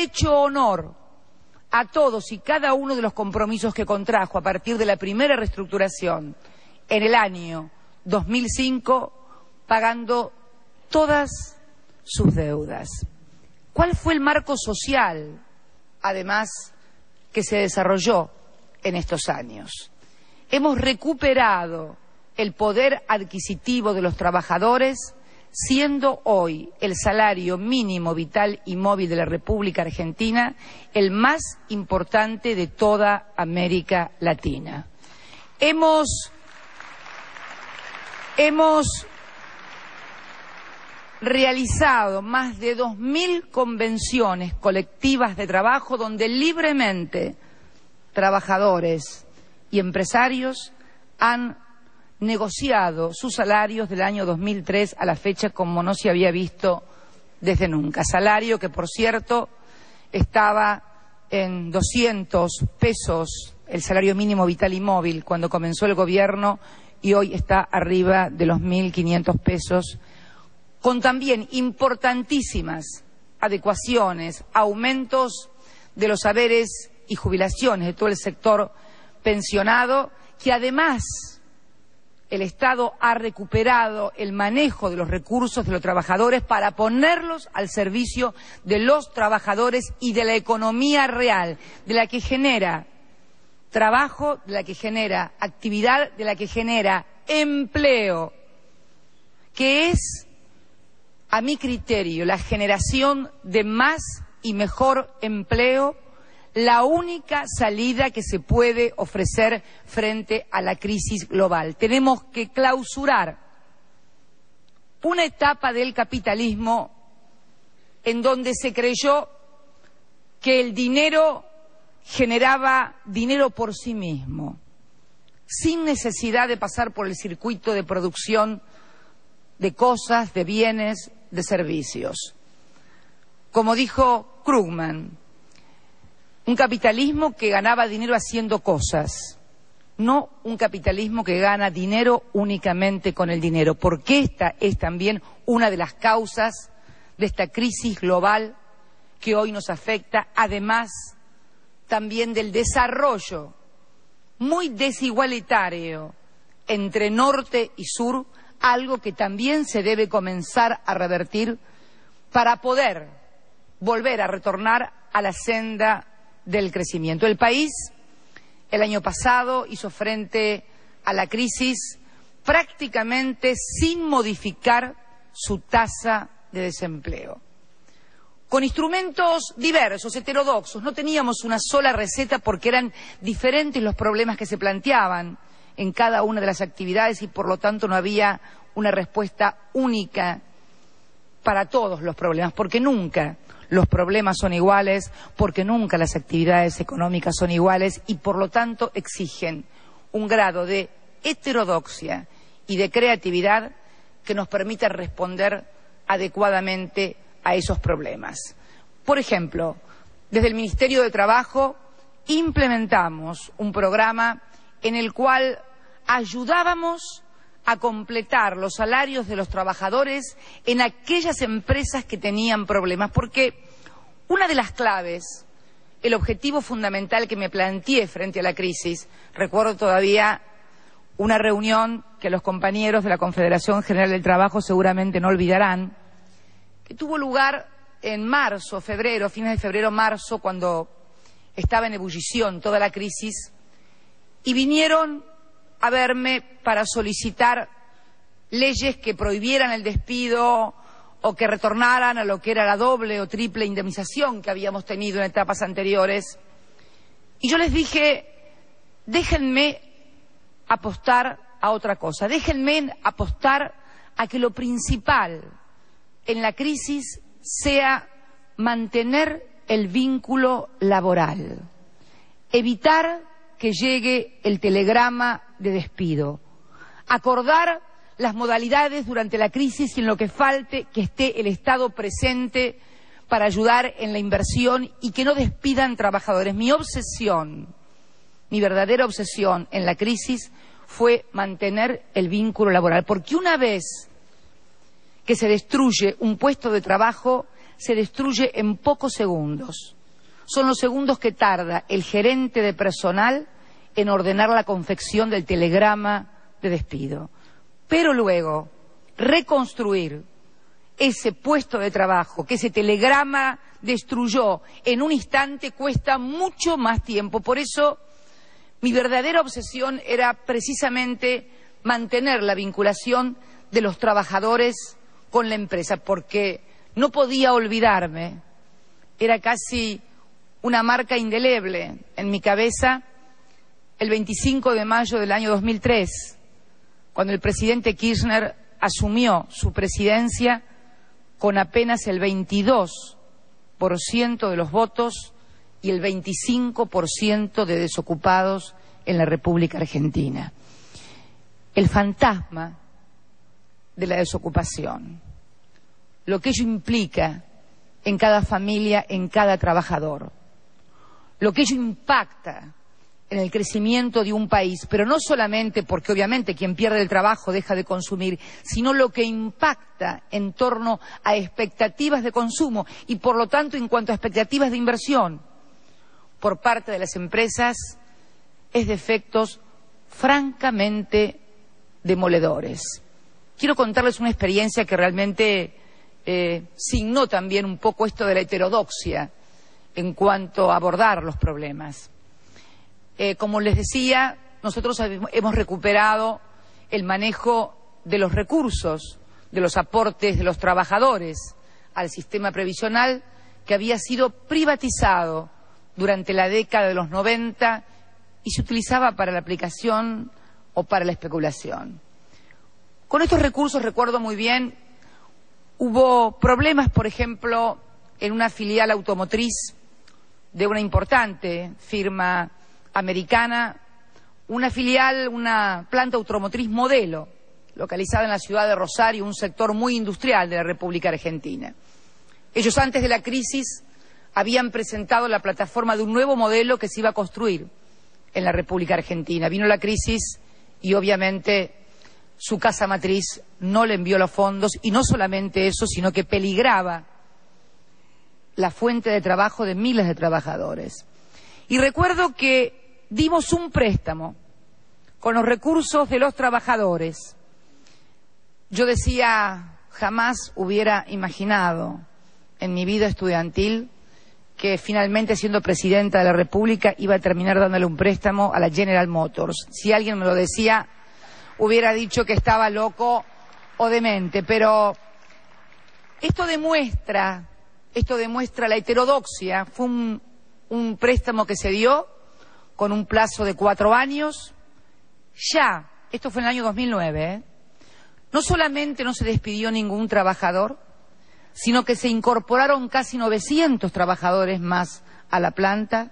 hecho honor a todos y cada uno de los compromisos que contrajo a partir de la primera reestructuración en el año 2005, pagando todas sus deudas. ¿Cuál fue el marco social, además, que se desarrolló en estos años? Hemos recuperado el poder adquisitivo de los trabajadores, siendo hoy el salario mínimo vital y móvil de la República Argentina el más importante de toda América Latina. Hemos realizado más de 2.000 convenciones colectivas de trabajo donde libremente trabajadores y empresarios han negociado sus salarios del año 2003 a la fecha como no se había visto desde nunca. Salario que, por cierto, estaba en 200 pesos, el salario mínimo vital y móvil, cuando comenzó el gobierno, y hoy está arriba de los 1.500 pesos, con también importantísimas adecuaciones, aumentos de los haberes y jubilaciones de todo el sector pensionado, que además el Estado ha recuperado el manejo de los recursos de los trabajadores para ponerlos al servicio de los trabajadores y de la economía real, de la que genera trabajo, de la que genera actividad, de la que genera empleo, que es, a mi criterio, la generación de más y mejor empleo, la única salida que se puede ofrecer frente a la crisis global. Tenemos que clausurar una etapa del capitalismo en donde se creyó que el dinero generaba dinero por sí mismo, sin necesidad de pasar por el circuito de producción de cosas, de bienes, de servicios. Como dijo Krugman, un capitalismo que ganaba dinero haciendo cosas, no un capitalismo que gana dinero únicamente con el dinero, porque esta es también una de las causas de esta crisis global que hoy nos afecta, además también del desarrollo muy desigualitario entre norte y sur, algo que también se debe comenzar a revertir para poder volver a retornar a la senda del crecimiento. El país, el año pasado, hizo frente a la crisis prácticamente sin modificar su tasa de desempleo. Con instrumentos diversos, heterodoxos, no teníamos una sola receta porque eran diferentes los problemas que se planteaban en cada una de las actividades y por lo tanto no había una respuesta única para todos los problemas, porque nunca los problemas son iguales, porque nunca las actividades económicas son iguales y por lo tanto exigen un grado de heterodoxia y de creatividad que nos permita responder adecuadamente a esos problemas. Por ejemplo, desde el Ministerio de Trabajo implementamos un programa en el cual ayudábamos a completar los salarios de los trabajadores en aquellas empresas que tenían problemas, porque una de las claves, el objetivo fundamental que me planteé frente a la crisis, recuerdo todavía una reunión que los compañeros de la Confederación General del Trabajo seguramente no olvidarán, que tuvo lugar en marzo, febrero, fines de febrero, marzo, cuando estaba en ebullición toda la crisis, y vinieron a verme para solicitar leyes que prohibieran el despido o que retornaran a lo que era la doble o triple indemnización que habíamos tenido en etapas anteriores. Y yo les dije, déjenme apostar a otra cosa, déjenme apostar a que lo principal en la crisis sea mantener el vínculo laboral, evitar que llegue el telegrama de despido, acordar las modalidades durante la crisis y en lo que falte que esté el Estado presente para ayudar en la inversión y que no despidan trabajadores. Mi obsesión, mi verdadera obsesión en la crisis fue mantener el vínculo laboral, porque una vez que se destruye un puesto de trabajo, se destruye en pocos segundos. Son los segundos que tarda el gerente de personal en ordenar la confección del telegrama de despido. Pero luego, reconstruir ese puesto de trabajo que ese telegrama destruyó en un instante cuesta mucho más tiempo. Por eso, mi verdadera obsesión era precisamente mantener la vinculación de los trabajadores con la empresa, porque no podía olvidarme, era casi una marca indeleble en mi cabeza, el 25 de mayo del año 2003, cuando el presidente Kirchner asumió su presidencia con apenas el 22% de los votos y el 25% de desocupados en la República Argentina. El fantasma de la desocupación, lo que ello implica en cada familia, en cada trabajador, lo que ello impacta en el crecimiento de un país, pero no solamente porque obviamente quien pierde el trabajo deja de consumir, sino lo que impacta en torno a expectativas de consumo y por lo tanto en cuanto a expectativas de inversión por parte de las empresas, es de efectos francamente demoledores. Quiero contarles una experiencia que realmente signó también un poco esto de la heterodoxia en cuanto a abordar los problemas. Como les decía, nosotros hemos recuperado el manejo de los recursos, de los aportes de los trabajadores al sistema previsional que había sido privatizado durante la década de los 90 y se utilizaba para la aplicación o para la especulación. Con estos recursos, recuerdo muy bien, hubo problemas, por ejemplo, en una filial automotriz de una importante firma americana, una filial, una planta automotriz modelo, localizada en la ciudad de Rosario, un sector muy industrial de la República Argentina. Ellos antes de la crisis habían presentado la plataforma de un nuevo modelo que se iba a construir en la República Argentina. Vino la crisis y obviamente su casa matriz no le envió los fondos y no solamente eso, sino que peligraba la fuente de trabajo de miles de trabajadores. Y recuerdo que dimos un préstamo con los recursos de los trabajadores. Yo decía, jamás hubiera imaginado en mi vida estudiantil que finalmente, siendo presidenta de la República, iba a terminar dándole un préstamo a la General Motors. Si alguien me lo decía, hubiera dicho que estaba loco o demente, pero esto demuestra la heterodoxia. Fue un préstamo que se dio con un plazo de 4 años. Ya, esto fue en el año 2009, no solamente no se despidió ningún trabajador, sino que se incorporaron casi 900 trabajadores más a la planta.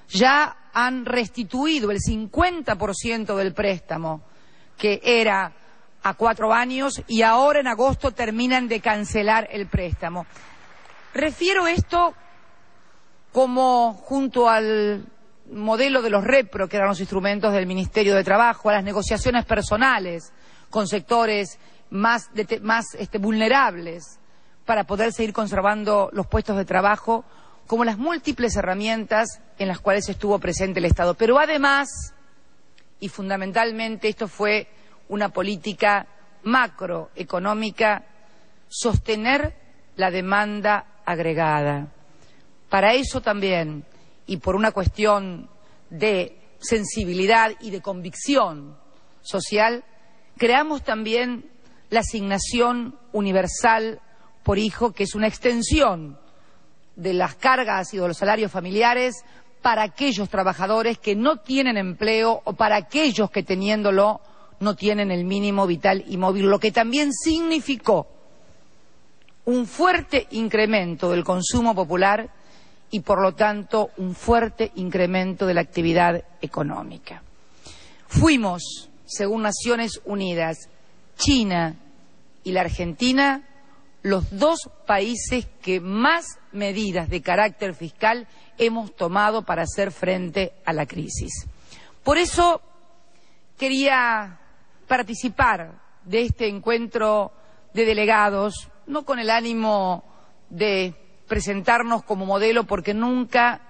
Ya han restituido el 50% del préstamo, que era a 4 años, y ahora en agosto terminan de cancelar el préstamo. Refiero esto como, junto al modelo de los REPRO, que eran los instrumentos del Ministerio de Trabajo, a las negociaciones personales con sectores más vulnerables para poder seguir conservando los puestos de trabajo, como las múltiples herramientas en las cuales estuvo presente el Estado. Pero además, y fundamentalmente, esto fue una política macroeconómica, sostener la demanda agregada. Para eso también, y por una cuestión de sensibilidad y de convicción social, creamos también la asignación universal por hijo, que es una extensión de las cargas y de los salarios familiares para aquellos trabajadores que no tienen empleo o para aquellos que, teniéndolo, no tienen el mínimo vital y móvil, lo que también significó un fuerte incremento del consumo popular y, por lo tanto, un fuerte incremento de la actividad económica. Fuimos, según Naciones Unidas, China y la Argentina, los 2 países que más medidas de carácter fiscal hemos tomado para hacer frente a la crisis. Por eso quería participar de este encuentro de delegados, no con el ánimo de presentarnos como modelo porque nunca